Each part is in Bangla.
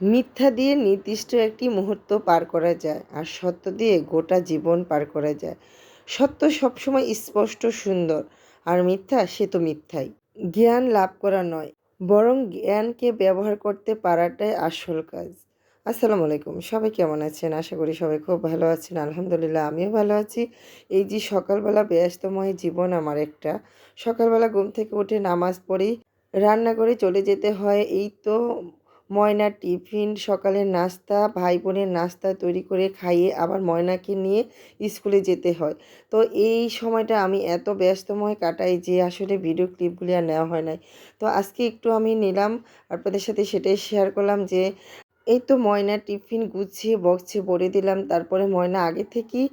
মিথ্যা দিয়ে নির্দিষ্ট একটি মুহূর্ত পার করা যায়, আর সত্য দিয়ে গোটা জীবন পার করা যায়। সত্য সবসময় স্পষ্ট সুন্দর, আর মিথ্যা সে তো মিথ্যাই। জ্ঞান লাভ করা নয়, বরং জ্ঞানকে ব্যবহার করতে পারাটাই আসল কাজ। আসসালামু আলাইকুম, সবাই কেমন আছেন? আশা করি সবাই খুব ভালো আছেন। আলহামদুলিল্লাহ, আমিও ভালো আছি। এই যে সকালবেলা ব্যস্তময় জীবন আমার একটা, সকালবেলা ঘুম থেকে উঠে নামাজ পড়ি, রান্না করে চলে যেতে হয়। এই তো ময়নার টিফিন, সকালের নাস্তা, ভাই বোনের নাস্তা তৈরি করে খাইয়ে আবার ময়নাকে নিয়ে স্কুলে যেতে হয়। তো এই সময়টা আমি এত ব্যস্তময় কাটাই যে আসলে ভিডিও ক্লিপগুলি আর নেওয়া হয় নাই। তো আজকে একটু আমি নিলাম, আপনাদের সাথে সেটাই শেয়ার করলাম যে এই তো ময়নার টিফিন গুছিয়ে বক্সে ভরে দিলাম। তারপরে ময়না আগে থেকেই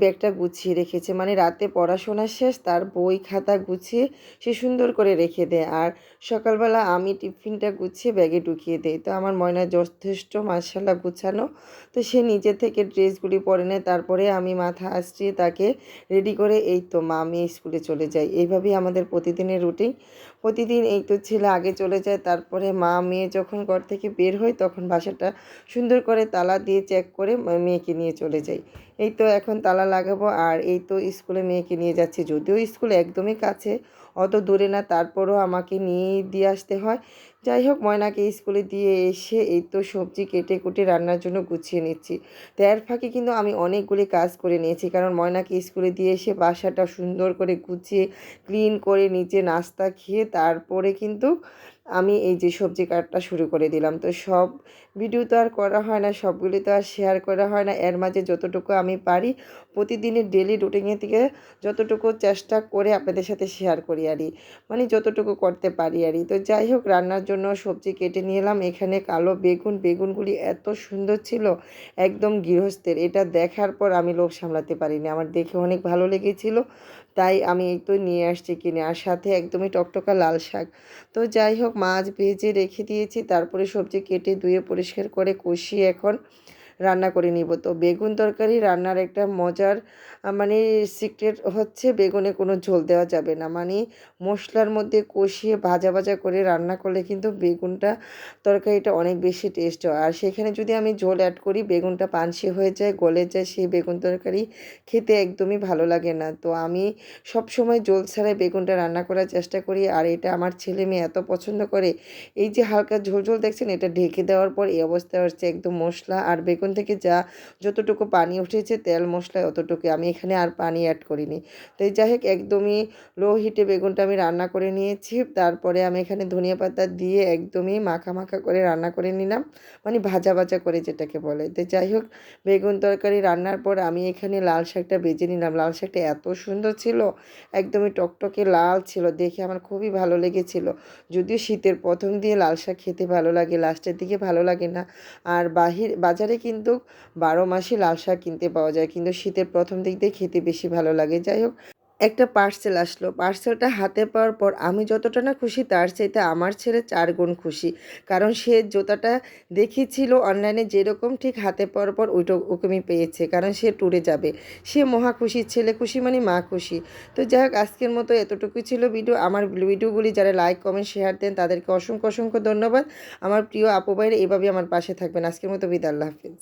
ব্যাগটা গুছিয়ে রেখেছে, রাতে পড়াশোনা শেষ, তার বই খাতা গুছিয়ে সে সুন্দর করে রেখে দেয়। আর সকালবেলা আমি টিফিনটা গুছিয়ে ব্যাগে ঢুকিয়ে দেই। তো আমার ময়না যথেষ্ট মাশাআল্লাহ গুছানো। তো সে নিজে থেকে ড্রেসগুলি পরে নেয়, তারপরে আমি মাথা আঁচড়িয়ে তাকে রেডি করে এই তো মা আমি স্কুলে চলে যাই। এইভাবেই আমাদের প্রতিদিনের রুটিন। প্রতিদিন এই তো ছেলে আগে চলে যায়, তারপরে মা মেয়ে যখন ঘর থেকে বের হই তখন বাসাটা সুন্দর করে তালা দিয়ে চেক করে মেয়েকে নিয়ে চলে যাই। এই তো এখন তালা লাগাবো, আর এই তো স্কুলে মেয়েকে নিয়ে যাচ্ছি। যদিও স্কুল একদমই কাছে, অত দূরে না, তারপরও আমাকে নিয়ে দিয়ে আসতে হয়। যাই হোক, ময়নাকে স্কুলে দিয়ে এসে এই তো সবজি কেটে কুটে রান্নার জন্য গুছিয়ে নিচ্ছি। তো এর ফাঁকে কিন্তু আমি অনেকগুলি কাজ করে নিয়েছি, কারণ ময়নাকে স্কুলে দিয়ে এসে বাসাটা সুন্দর করে গুছিয়ে ক্লিন করে নিচে নাস্তা খেয়ে তারপরে কিন্তু আমি এই যে সবজি কাটটা শুরু করে দিলাম। তো সব ভিডিও তো আর করা হয় না, সবগুলি তো আর শেয়ার করা হয় না। এর মাঝে যতটুকু আমি পারি প্রতিদিনের ডেলি রুটিনের থেকে যতটুকু চেষ্টা করে আপনাদের সাথে শেয়ার করি আরই, যতটুকু করতে পারি আরই। তো যাই হোক, রান্নার জন্য সবজি কেটে নিয়ে এলাম। এখানে কালো বেগুন, বেগুনগুলি এত সুন্দর ছিল, একদম গৃহস্থের। এটা দেখার পর আমি লোভ সামলাতে পারিনি, আমার দেখে অনেক ভালো লেগেছিল, তাই আমি এই তো নিয়ে আসছি কিনে। আর সাথে একদমই টকটকা লাল শাক। তো যাই হোক, মাছ ভেজে রেখে দিয়েছি, তারপরে সবজি কেটে ধুয়ে পরিষ্কার করে কষিয়ে এখন রান্না করে নিব। তো বেগুন তরকারি রান্নার একটা মজার সিক্রেট হচ্ছে বেগুনে কোনো ঝোল দেওয়া যাবে না। মশলার মধ্যে কষিয়ে ভাজা ভাজা করে রান্না করলে কিন্তু বেগুনটা তরকারিটা অনেক বেশি টেস্ট হয়। আর সেখানে যদি আমি ঝোল অ্যাড করি বেগুনটা পানসে হয়ে যায়, গলে যায়, সেই বেগুন তরকারি খেতে একদমই ভালো লাগে না। তো আমি সবসময় ঝোল ছাড়াই বেগুনটা রান্না করার চেষ্টা করি, আর এটা আমার ছেলে মেয়ে এত পছন্দ করে। এই যে হালকা ঝোল ঝোল দেখছেন, এটা ঢেকে দেওয়ার পর এই অবস্থা হচ্ছে, একদম মশলা আর বেগুন থেকে যতটুকু পানি উঠেছে তেল মশলায় অতটুকু, আমি এখানে আর পানি অ্যাড করিনি। তো যাই হোক, একদমই লো হিটে বেগুনটা আমি রান্না করে নিয়েছি। তারপরে আমি এখানে ধনিয়া পাতা দিয়ে একদমই মাখা মাখা করে রান্না করে নিলাম, ভাজা ভাজা করে যেটাকে বলে। তো যাই হোক, বেগুন তরকারি রান্নার পর আমি এখানে লাল শাকটা ভেজে নিলাম। লাল শাকটা এত সুন্দর ছিল, একদমই টকটকে লাল ছিল, দেখে আমার খুবই ভালো লেগেছিল। যদিও শীতের প্রথম দিয়ে লাল শাক খেতে ভালো লাগে, লাস্টের দিকে ভালো লাগে না। আর বাজারে কিন্তু 12 মাসই লাল শাক কিনতে পাওয়া যায়, কিন্তু শীতের প্রথম দিক দিয়ে খেতে বেশি ভালো লাগে। যাই হোক, একটা পার্সেল আসলো। পার্সেলটা হাতে পাওয়ার পর আমি যতটা না খুশি, তার চাইতে আমার ছেলে 4 গুণ খুশি। কারণ সে জুতাটা দেখেছিল অনলাইনে যেরকম, ঠিক হাতে পাওয়ার পর ওরকমই পেয়েছে, কারণ সে ট্যুরে যাবে। সে মহা খুশি, ছেলে খুশি মা খুশি। তো যাই হোক, আজকের মতো এতটুকুই ছিল ভিডিও। আমার ভিডিওগুলি যারা লাইক কমেন্ট শেয়ার দেন তাদেরকে অসংখ্য অসংখ্য ধন্যবাদ। আমার প্রিয় আপু ভাইরা এভাবেই আমার পাশে থাকবেন। আজকের মতো বিদায়, আল্লাহ হাফিজ।